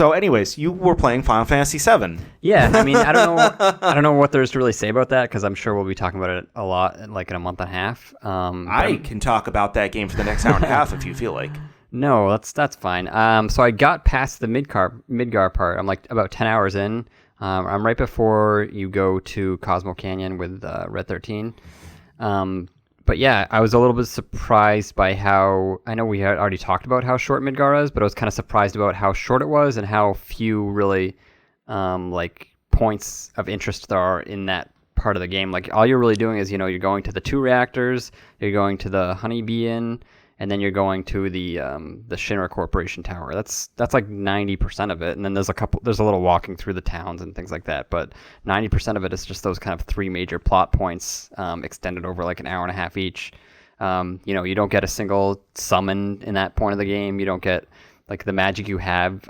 So, anyways, you were playing Final Fantasy VII. Yeah, I mean, I don't know what there's to really say about that because I'm sure we'll be talking about it a lot, like in a month and a half. I can talk about that game for the next hour and a half if you feel like. No, that's fine. So I got past the Midgar part. I'm like about 10 hours in. I'm right before you go to Cosmo Canyon with Red 13. But yeah, I was a little bit surprised by how, I know we had already talked about how short Midgar is, but I was kind of surprised about how short it was and how few really like points of interest there are in that part of the game. Like all you're really doing is, you're going to the 2 reactors, you're going to the Honeybee Inn, and then you're going to the Shinra Corporation Tower. That's like 90% of it, and then there's a little walking through the towns and things like that. But 90% of it is just those kind of 3 major plot points extended over like an hour and a half each. You don't get a single summon in that point of the game. You don't get like the magic you have.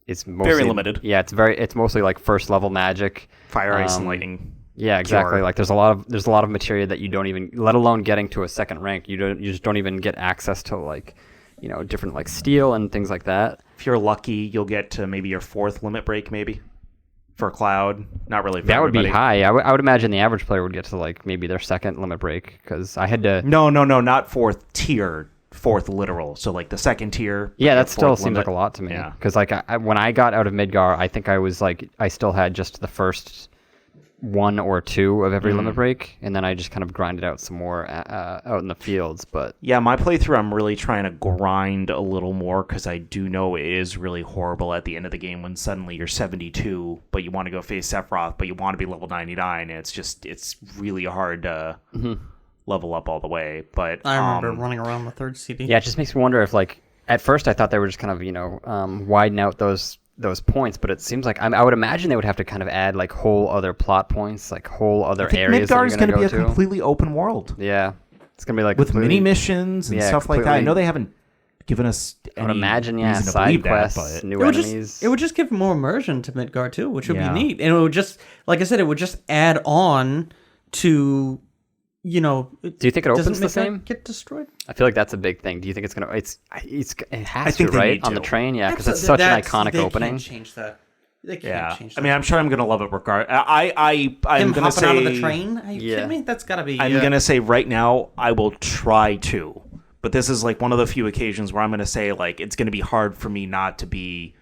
It's mostly, very limited. Yeah, it's mostly like first level magic, fire, ice, and lightning. Yeah, exactly. Pure. Like there's a lot of materia that you don't even, let alone getting to a second rank, you just don't even get access to like, different like steel and things like that. If you're lucky, you'll get to maybe your 4th limit break, maybe for Cloud. Not really. For that everybody. Would be high. I would imagine the average player would get to like maybe their 2nd limit break because I had to. No, not 4th tier. 4th literal, so like the 2nd tier. Yeah, that still seems like a lot to me. Yeah, because like when I got out of Midgar, I think I was like I still had just the first 1 or 2 of every limit break, and then I just kind of grinded out some more out in the fields. But yeah, my playthrough, I'm really trying to grind a little more because I do know it is really horrible at the end of the game when suddenly you're 72, but you want to go face Sephiroth, but you want to be level 99. And it's really hard to level up all the way. But I remember running around the 3rd CD. Yeah, it just makes me wonder if like at first I thought they were just kind of widen out those points, but it seems like I would imagine they would have to kind of add like whole other plot points, like whole other areas. Midgar is going to be a to. completely open world. Yeah, it's going to be like with mini missions and stuff like that. I know they haven't given us any I would imagine, reason to side quests, quests, new enemies. It would just give more immersion to Midgar too, which would be neat. And it would just, like I said, it would just add on to. Do you think it opens the same? Get destroyed? I feel like that's a big thing. Do you think it's gonna? It has I think to, right? On the train, yeah, because it's such an iconic opening. They can't change that. They can't change that. I mean, I'm sure I'm gonna love it regardless. I'm gonna say out of the train. Are you kidding me? That's gotta be. I'm gonna say right now I will try to, but this is like one of the few occasions where I'm gonna say like it's gonna be hard for me not to be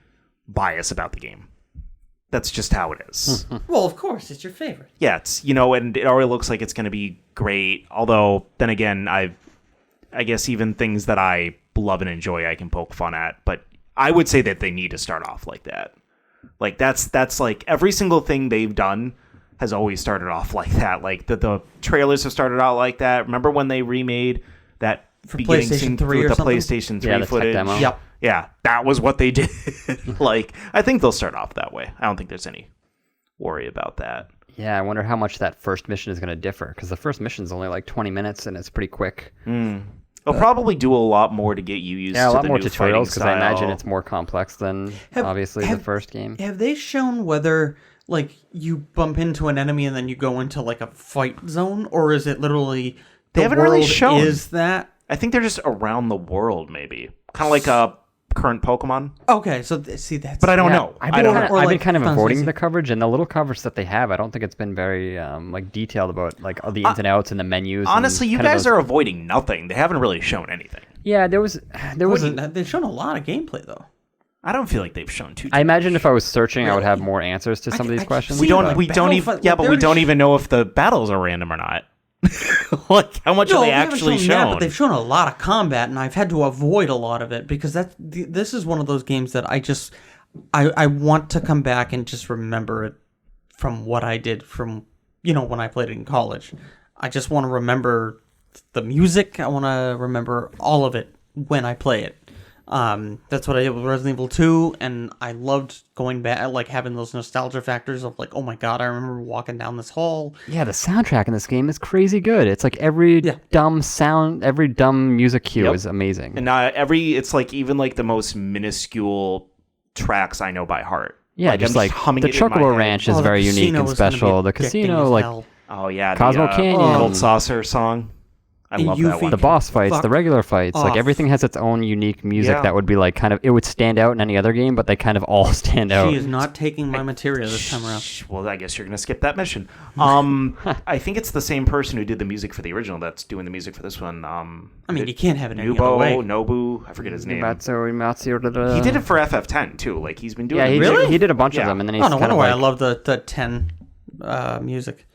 biased about the game. That's just how it is. Well, of course, it's your favorite. Yeah, it's and it already looks like it's going to be great. Although, then again, I guess even things that I love and enjoy, I can poke fun at. But I would say that they need to start off like that. Like that's like every single thing they've done has always started off like that. Like the trailers have started out like that. Remember when they remade that for beginning PlayStation scene 3 with or the something? PlayStation 3 footage? Demo. Yep. Yeah, that was what they did. Like, I think they'll start off that way. I don't think there's any worry about that. Yeah, I wonder how much that first mission is going to differ, because the first mission is only like 20 minutes, and it's pretty quick. They'll probably do a lot more to get you used to the new a lot more tutorials, because I imagine style. it's more complex than, obviously, the first game. Have they shown whether, like, you bump into an enemy and then you go into, like, a fight zone, or is it literally they haven't really shown. Is that? I think they're just around the world, maybe. Kind of like a current Pokemon. Okay, so see that's. But I don't know. I've been kind of avoiding the coverage, and the little coverage that they have, I don't think it's been very like detailed about like the ins and outs and the menus. Honestly, you guys are avoiding nothing. They haven't really shown anything. Yeah, they've shown a lot of gameplay though. I don't feel like they've shown too. I imagine if I was searching, I would have more answers to some of these questions. We don't even know if the battles are random or not. Like how much are they actually shown? That, but they've shown a lot of combat, and I've had to avoid a lot of it because this is one of those games that I want to come back and just remember it from what I did from when I played it in college. I just want to remember the music. I want to remember all of it when I play it. That's what I did with Resident Evil 2, and I loved going back, like having those nostalgia factors of like, oh my god, I remember walking down this hall. Yeah, the soundtrack in this game is crazy good. It's like every dumb sound, every dumb music cue is amazing. And it's like even like the most minuscule tracks I know by heart. Yeah, like, just like humming the Chocobo Ranch is very unique and special. The casino, like oh yeah, Cosmo Canyon, Gold Saucer song. I love you that one. The boss fights, Fuck the regular fights, like off. everything has its own unique music Yeah. that would be like kind of, it would stand out in any other game, but they kind of all stand out. She is not taking my materia this time around. Well, I guess you're gonna skip that mission. I think it's the same person who did the music for the original that's doing the music for this one. I mean, you can't have it any other way. Nobu, I forget his name. He He did it for FF10 too. Like he's been doing. Yeah, the he, music. Really? he did a bunch of Yeah. them, and then he's Oh, no kind wonder of why like, I love the 10 music.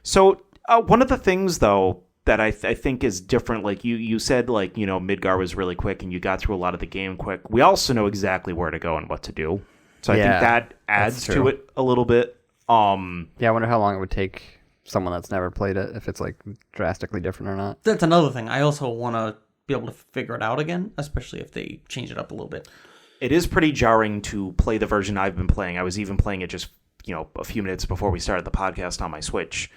So one of the things though that I think is different, like you said, like Midgar was really quick and you got through a lot of the game quick. We also know exactly where to go and what to do. So I think Yeah, that adds that's to true. it a little bit. yeah, I wonder how long it would take someone that's never played it, if it's like drastically different or not. That's another thing. I also want to be able to figure it out again, especially if they change it up a little bit. It is pretty jarring to play the version I've been playing. I was even playing it just a few minutes before we started the podcast on my Switch.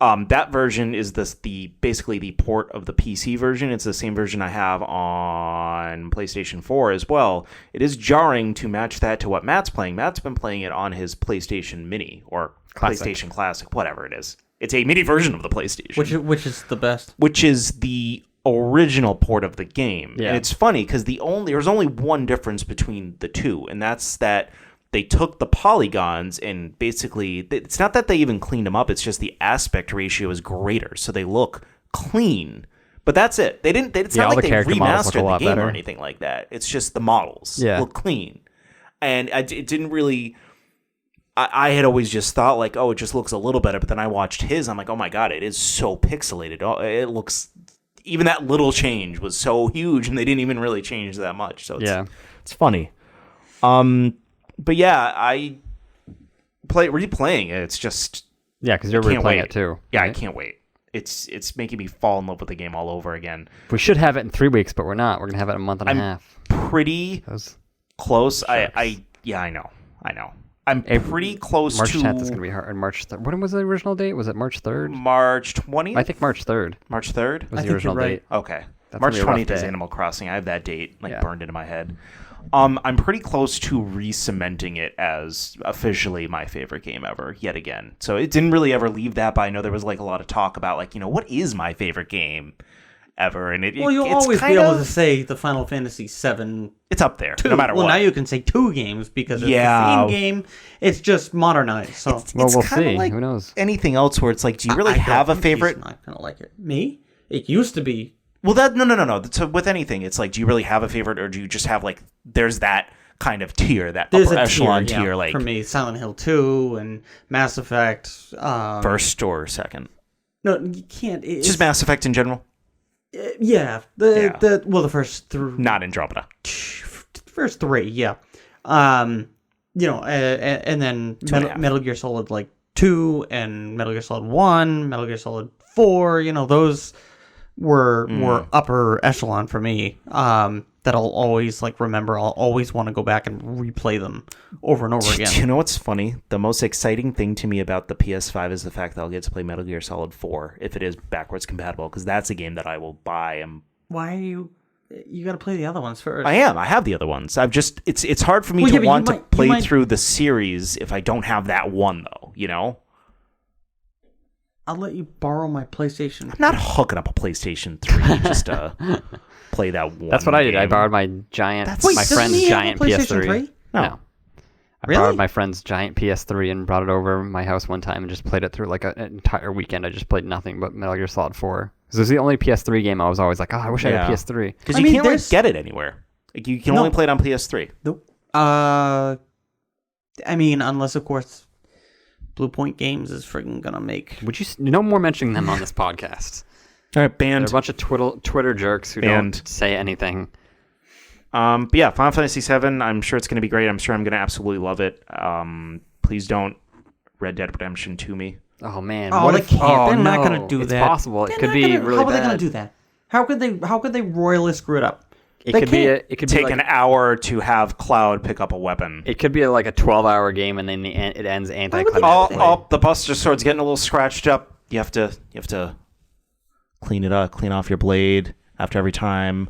That version is basically the port of the PC version. It's the same version I have on PlayStation 4 as well. It is jarring to match that to what Matt's playing. Matt's been playing it on his PlayStation Mini or Classic. PlayStation Classic, whatever it is. It's a mini version of the PlayStation. Which is the best. Which is the original port of the game. Yeah. And it's funny because there's only one difference between the two, and that's that they took the polygons and basically, it's not that they even cleaned them up, it's just the aspect ratio is greater, so they look clean. But that's it. It's Yeah, not all like the they character models look a remastered the lot game better. or anything like that. It's just the models look clean. And it didn't really... I had always just thought like, oh, it just looks a little better, but then I watched his, I'm like, oh my god, it is so pixelated. It looks... Even that little change was so huge, and they didn't even really change that much. So it's funny. But yeah, I replaying it. It's just Yeah, because you're can't replaying wait. it too. Yeah, right? I can't wait. It's making me fall in love with the game all over again. We should have it in 3 weeks, but we're not. We're gonna have it in a month and a half. Pretty Those close. I know. I'm pretty close March to 10th is gonna be hard. March 3rd. When was the original date? Was it March 3rd? March 20th. I think March 3rd March 3rd. was I the think original you're right. date. Okay. That's March gonna be a rough 20th is day. Animal Crossing. I have that date Yeah. burned into my head. I'm pretty close to re-cementing it as officially my favorite game ever, yet again. So it didn't really ever leave that, but I know there was like a lot of talk about like, what is my favorite game ever? And Well, you'll it's always be kind able of- to say the Final Fantasy VII. It's up there, Two. no matter Well, what. now you can say 2 games because it's Yeah. the same game. It's just modernized. So Well, we'll kinda see. like Who knows? anything else where it's like, do you really I don't have a think he's favorite? not gonna like it. Me? It used to be. Well, no. So with anything, it's like, do you really have a favorite, or do you just have like, there's that kind of tier, that There's upper a echelon tier, tier, yeah. like For me, Silent Hill 2 and Mass Effect. first or second? No, you can't. It's Just Mass Effect in general, Yeah. Yeah. The first three. not Andromeda. First 3, yeah. And then Two and a half. Metal Gear Solid 2 and Metal Gear Solid 1, Metal Gear Solid 4, those were upper echelon for me. That I'll always remember. I'll always want to go back and replay them over and over Do again. you know what's funny? The most exciting thing to me about the PS5 is the fact that I'll get to play Metal Gear Solid 4 if it is backwards compatible, because that's a game that I will buy. And Why are you got to play the other ones first? I have the other ones. It's hard for me Well, to yeah, but want you to might- play you might- through the series if I don't have that one, though. I'll let you borrow my PlayStation. I'm not hooking up a PlayStation 3 just to play that one. That's what I did. I game. borrowed my giant, Wait, my doesn't friend's he have a giant PlayStation PS3. 3? No. I Really? borrowed my friend's giant PS3 and brought it over my house one time and just played it through like an entire weekend. I just played nothing but Metal Gear Solid 4. Because it was the only PS3 game I was always like, oh, I wish I had a Yeah. PS3. Because I you mean, can't there's- get it anywhere. Like you can No. only play it on PS3. Nope. Unless of course, Blue Point Games is friggin' gonna make. Would you no more mentioning them on this podcast? All right, They're banned. a bunch of Twitter jerks who Banned. don't say anything. But yeah, Final Fantasy VII. I'm sure it's going to be great. I'm sure I'm going to absolutely love it. Please don't Red Dead Redemption 2 me. Oh man! Oh, what they if, can't. Oh, They're not no. gonna do it's that. possible. They're It could not be gonna- really How are they bad. gonna do that? How could they royally screw it up? It They could be. can't. It could be Take like, an hour to have Cloud pick up a weapon. It could be like a 12-hour game, and then it ends would they anticlimactically. do that? The Buster Sword's getting a little scratched up. You have to clean it up, clean off your blade after every time.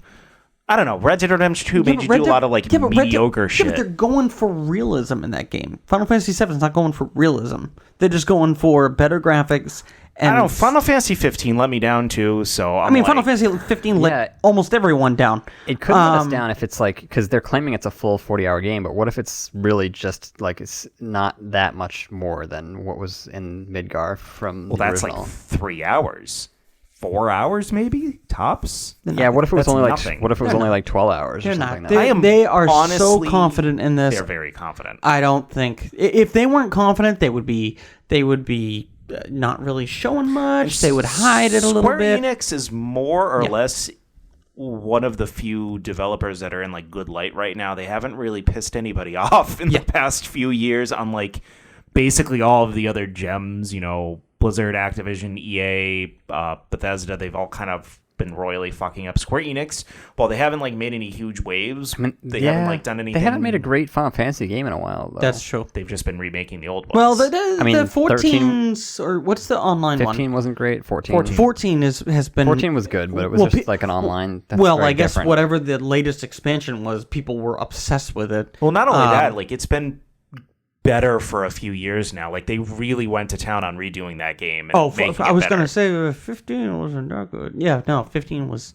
I don't know. Red Dead Redemption 2 made you do a lot of mediocre shit. Yeah, but they're going for realism in that game. Final Fantasy VII is not going for realism. They're just going for better graphics And I don't know. Final Fantasy 15 let me down too. So Final Fantasy 15 let almost everyone down. It could let us down if it's like, because they're claiming it's a full 40-hour game, but what if it's really just like it's not that much more than what was in Midgar from the original? Like 3 hours. 4 hours maybe tops. Yeah, what if it was only nothing. like 12 hours or something? They are honestly, so confident in this. They're very confident. I don't think if they weren't confident, they would be not really showing much. They would hide it a little bit. Square Enix is more or less one of the few developers that are in like good light right now. They haven't really pissed anybody off in the past few years, unlike basically all of the other gems, Blizzard, Activision, EA, Bethesda. They've all kind of been royally fucking up. Square Enix, while they haven't like made any huge waves, they haven't like done anything. They haven't made a great Final Fantasy game in a while, though. That's true. They've just been remaking the old ones. Well, the 14s, or what's the online 15 one? 15 wasn't great. 14 has been... 14 was good, but it was just like an online... I guess different. Whatever the latest expansion was, people were obsessed with it. Well, not only that, like it's been better for a few years now. Like they really went to town on redoing that game. And I was going to say 15 wasn't that good. Yeah, no, 15 was...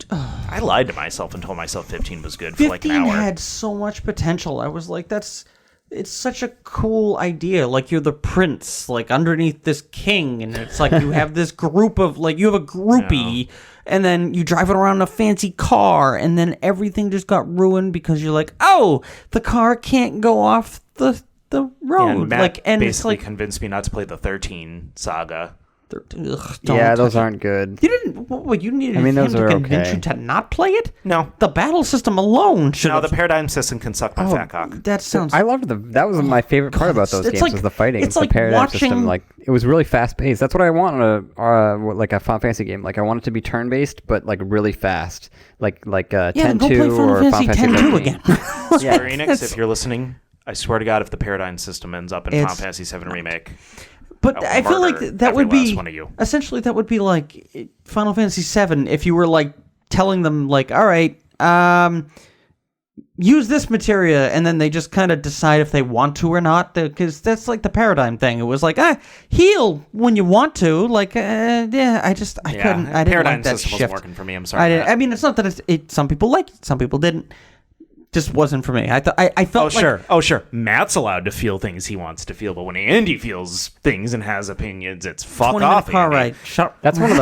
I lied to myself and told myself 15 was good for like an hour. 15 had so much potential. I was like, it's such a cool idea. Like you're the prince, like underneath this king, and it's like you have this group of, like you have a groupie, and then you drive it around in a fancy car, and then everything just got ruined because you're like, oh, the car can't go off the road. And Matt and basically it's like, convinced me not to play the 13 saga. Those aren't good. You didn't. What you needed? Those him are to convince okay. you to not play it. No, the battle system alone should. No, the paradigm system can suck my fat cock. That sounds. I loved that was my favorite part about those games was the fighting. It's the like paradigm system, like it was really fast paced. That's what I want in like a Final Fantasy game. Like I want it to be turn based, but like really fast, like 10-2 or Final Fantasy 10-2 again. Square Enix, if you're listening, I swear to God, if the paradigm system ends up in Final Fantasy VII Remake. But I feel like that would be essentially that would be like Final Fantasy VII if you were like telling them like, all right, use this materia, and then they just kind of decide if they want to or not, because that's like the paradigm thing. It was like, heal when you want to, like, I didn't like that paradigm system shift. wasn't working for me. I'm sorry. I mean, it's not that it. Some people liked it, some people didn't. Just wasn't for me. I felt sure. Matt's allowed to feel things he wants to feel, but when Andy feels things and has opinions, it's fuck off. Car ride. Shut up. That's one of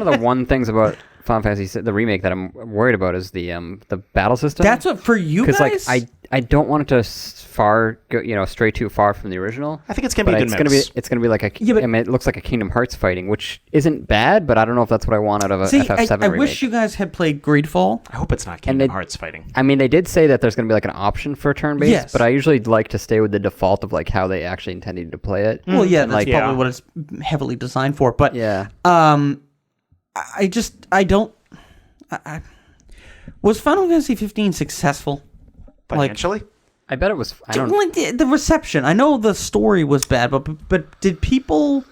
the one things about Final Fantasy the remake that I'm worried about is the battle system. That's what for you guys. Because like I don't want it to stray too far from the original. I think it's gonna be a good mix. It's gonna be like it looks like a Kingdom Hearts fighting, which isn't bad, but I don't know if that's what I want out of a FF7 remake. I wish you guys had played Greedfall. I hope it's not Kingdom Hearts fighting. I mean, they did say that there's gonna be like an option for turn-based, but I usually like to stay with the default of like how they actually intended to play it. Well, yeah, that's probably what it's heavily designed for. But was Final Fantasy 15 successful? Financially? I bet it was. I don't like the reception. I know the story was bad, but did people?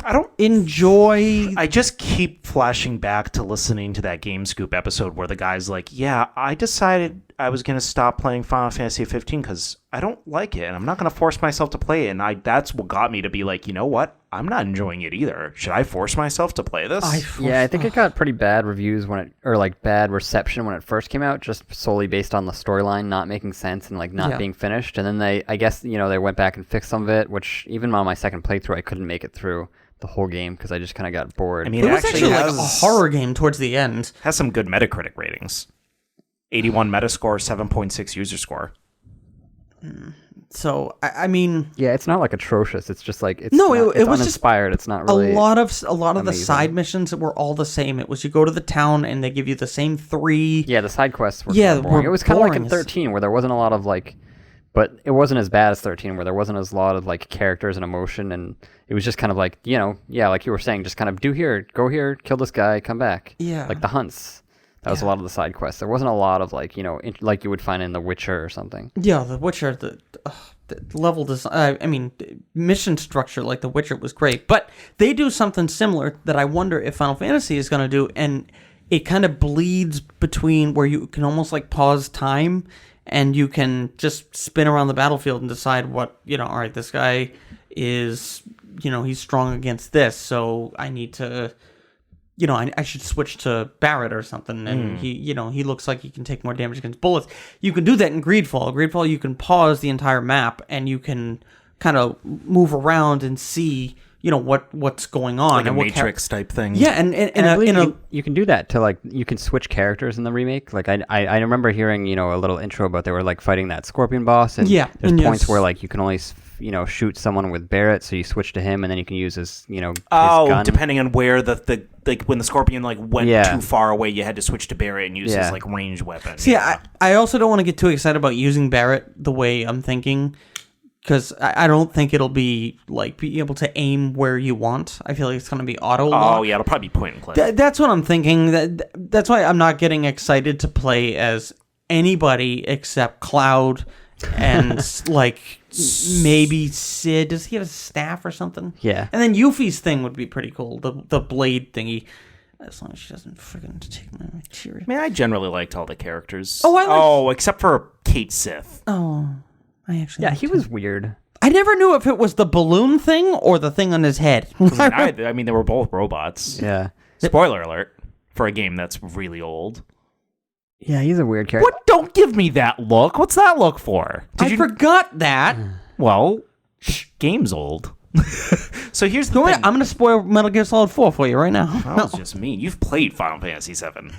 I don't enjoy. I just keep flashing back to listening to that Game Scoop episode where the guy's like, "Yeah, I decided I was going to stop playing Final Fantasy 15 because I don't like it, and I'm not going to force myself to play it." And that's what got me to be like, you know what? I'm not enjoying it either. Should I force myself to play this? I think it got pretty bad reviews bad reception when it first came out, just solely based on the storyline not making sense and like not being finished. And then they went back and fixed some of it, which even on my second playthrough, I couldn't make it through the whole game because I just kind of got bored. I mean, it was actually like a horror game towards the end. Has some good Metacritic ratings. 81 Metascore, 7.6 user score. So I mean, it's not like atrocious. It's just like it was uninspired. It's not really a lot of the side missions that were all the same. It was you go to the town and they give you the same 3. Yeah, the side quests were boring. It was kind of like in 13 where there wasn't a lot of like, but it wasn't as bad as 13 where there wasn't as a lot of like characters and emotion, and it was just kind of like like you were saying, just kind of do here, go here, kill this guy, come back. Yeah, like the hunts. That was a lot of the side quests. There wasn't a lot of like like you would find in The Witcher or something. Yeah, The Witcher, the level design. I mean, mission structure like The Witcher was great, but they do something similar that I wonder if Final Fantasy is going to do, and it kind of bleeds between where you can almost like pause time and you can just spin around the battlefield and decide what all right, this guy is he's strong against this, so I need to, I should switch to Barrett or something. And he looks like he can take more damage against bullets. You can do that in Greedfall. Greedfall, you can pause the entire map and you can kind of move around and see, what's going on. Like and a Matrix type thing. Yeah, and I believe you can do that to, like, you can switch characters in the remake. Like, I remember hearing, a little intro about they were, like, fighting that Scorpion boss, and there's points where, like, you can only, shoot someone with Barrett, so you switch to him, and then you can use his, his gun. Depending on where the like, when the Scorpion, like, went too far away, you had to switch to Barrett and use his, like, ranged weapon. See, I also don't want to get too excited about using Barrett the way I'm thinking, because I don't think it'll be, like, be able to aim where you want. I feel like it's going to be auto-lock. Oh, yeah, it'll probably be point and click. That's what I'm thinking. That's why I'm not getting excited to play as anybody except Cloud and, like, maybe Sid. Does he have a staff or something? Yeah. And then Yuffie's thing would be pretty cool, the blade thingy. As long as she doesn't friggin' take my material. I mean, I generally liked all the characters. Except for Kate Sith. Oh, I actually. Yeah, he was weird. I never knew if it was the balloon thing or the thing on his head. I mean, they were both robots. Yeah. Spoiler alert for a game that's really old. Yeah, he's a weird character. What? Don't give me that look. What's that look for? I forgot that. Well, game's old. So here's the thing. I'm going to spoil Metal Gear Solid 4 for you right now. That was just mean. You've played Final Fantasy VII.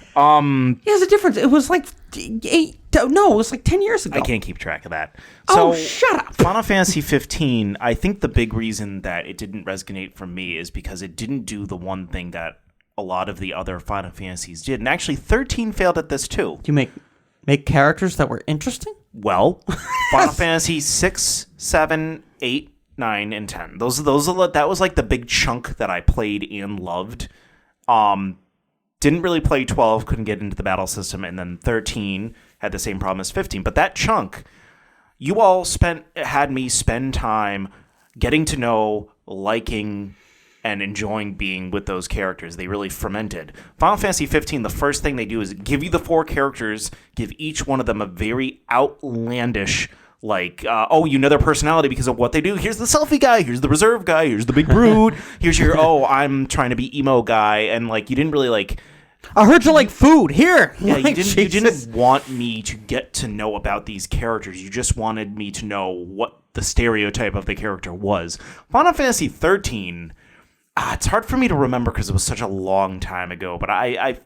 There's a difference. It was like 10 years ago. I can't keep track of that. Oh, So, shut up. Final Fantasy 15, I think the big reason that it didn't resonate for me is because it didn't do the one thing that a lot of the other Final Fantasies did. And actually, 13 failed at this too. You make characters that were interesting? Well, Final Fantasy 6, 7, 8, 9, and 10. That was like the big chunk that I played and loved. Didn't really play 12, couldn't get into the battle system, and then 13 had the same problem as 15. But that chunk, you all had me spend time getting to know, liking, and enjoying being with those characters. They really fermented. Final Fantasy 15, the first thing they do is give you the 4 characters, give each one of them a very outlandish, like, their personality because of what they do. Here's the selfie guy, here's the reserve guy, here's the big brood, here's your, I'm trying to be emo guy, and, like, you didn't really, like... I heard you like food, here! Yeah, like, you didn't want me to get to know about these characters, you just wanted me to know what the stereotype of the character was. Final Fantasy 13... it's hard for me to remember because it was such a long time ago, but I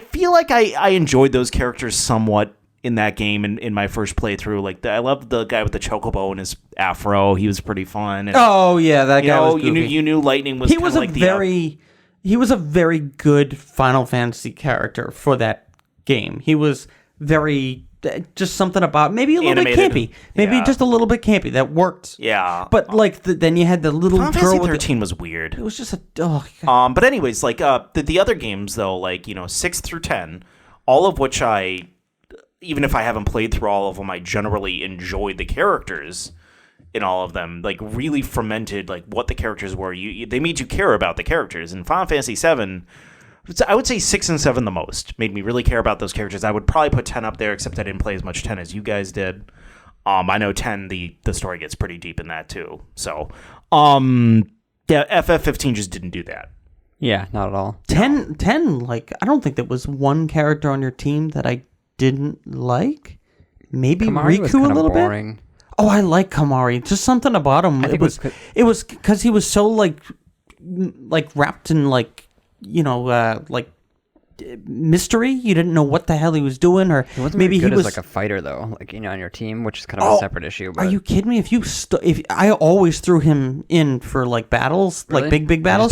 feel like I enjoyed those characters somewhat in that game in my first playthrough. Like, I loved the guy with the chocobo and his afro. He was pretty fun. And, that guy was goofy. you knew Lightning was he was a very good Final Fantasy character for that game. He was very... just something about maybe a little animated. bit campy, just a little bit campy that worked. Yeah, but like then you had the little Final girl. Fantasy 13 was weird. It was just But anyways, like the other games though, like 6 through 10, all of which even if I haven't played through all of them, I generally enjoyed the characters in all of them. Like, really fermented like what the characters were. They made you care about the characters. In Final Fantasy 7. I would say 6 and 7 the most. Made me really care about those characters. I would probably put 10 up there, except I didn't play as much 10 as you guys did. I know 10, the story gets pretty deep in that too. So, FF15 just didn't do that. Yeah, not at all. 10, like, I don't think there was one character on your team that I didn't like. Maybe Kamari Riku a little boring. bit. Oh, I like Kamari. Just something about him. It was because he was so like wrapped in like mystery. You didn't know what the hell he was doing, or he wasn't maybe good he was as like a fighter though, like on your team, which is kind of a separate issue. But... Are you kidding me? If I always threw him in for like battles, really? like big battles,